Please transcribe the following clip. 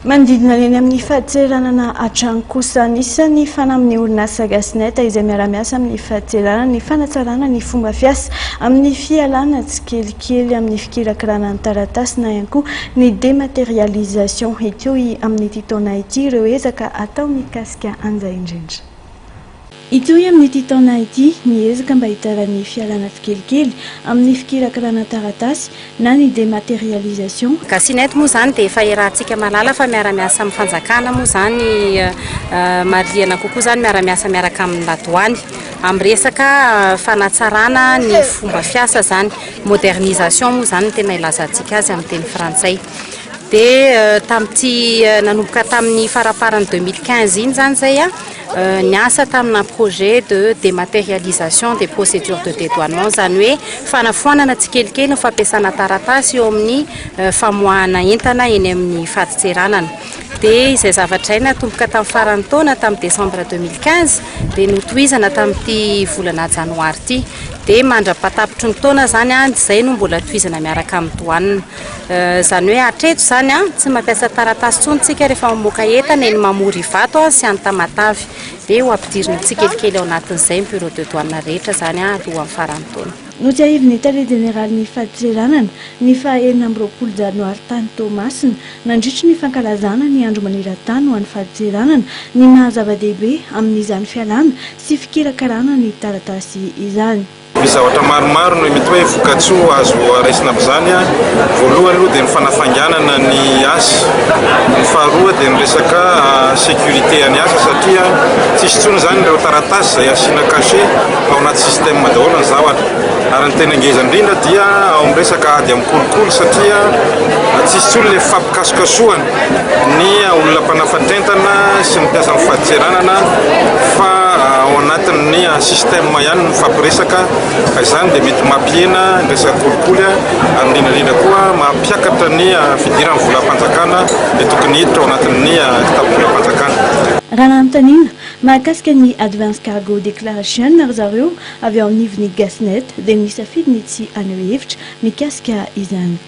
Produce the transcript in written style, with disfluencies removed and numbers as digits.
Manodidina eny amin'ny fahatseranana hatrany kosa anisany fana amin'ny orinasa Gasnet izay miara-miasa amin'ny fahatserana ny fanatsarana ny fomba fiasa amin'ny fialana tsikelikely amin'ny fikirakirana ny taratasy na ihany koa ny dématérialisation ito amin'ny ity taona ity ireo ezaka atao mikasika an'izay indrindra. Ito amin'ny ity taona ity miezaka mba hitaran'ny fialana tsikelikely amin'ny fikirakirana taratasy na ny dématérialisation. Gasnet moa zany dia efa iarahantsika malala fa miara-miasa amin'ny fanjakana moa zany marihana kokoa zany miara-miasa miaraka amin'ny ladoany amin'ny resaka fanatsarana ny fomba fiasa zany modernisation moa zany tena ilazantsika azy amin'ny teny frantsay. Dia tamin'ity nanomboka tamin'ny faraparany 2015 iny zany zay niasa tamina projet de dématérialisation des procédures de dédouanement zany hoe fanafoanana tsikelikely ny fampiasana taratasy eo amin'ny famoahana entana eny amin'ny fahatseranana. Dia izay zavatra ina tomboka tamin'ny farany taona tamin'ny décembre 2015 dia notohizana tamin'ity volana janoary ity. Dia mandra-patapitry ny taona zany izay no mbola tohizana miaraka amin'ny douane. Zany hoe hatreto zany tsy mampiasa taratasy tsony tsika rehefa mamoaka entana eny Mamory Vato sy Antamatavy. Dia ho ampidirina tsikelikely ao anatin'izay bureau de douane rehetra zany alohan'ny farany taona. Notiahivy État général ny fahatseranana ny faha-enina amby roapolo janoary tany Tomasina nandritry ny fankalazana ny andro maneran-tany ho an'ny fahatseranana ny mahazava-dehibe amin'izany fialana sy fikirakarana ny taratasy izany. Misy zavatra maromaro no mety hoe vokatsoa azo raisina amin'izany. Voalohany aloha dia ny fanafanganana ny asa, ny faharoa dia ny resaka sécurité any asa satria tsisy tsony zany ireo taratasy izay asiana cachet ao anaty système daholo ny zavatra. Ary ny tena ngeza indrindra dia ao amin'ny resaka ady amin'ny kolokolo satria tsisy tsony ilay fampikasokasohana ny olona mpanafatentana sy ny mpiasa amin'ny fahatseranana fa ao anatin'ny système ihany no fampiresaka. Izany dia mety mampihena ny resaka kolikoly ary indrindrandrindra koa mampiakatra ny fidiran'ny volam-panjakana dia tokony hiditra ao anatin'ny kitapo-volam-panjakana. Raha nanontaniana mahakasika ny advance cargo déclaration ary zareo avy ao anivon'ny Gasnet dia nisafidy ny tsy aneho hevitra mikasika izany.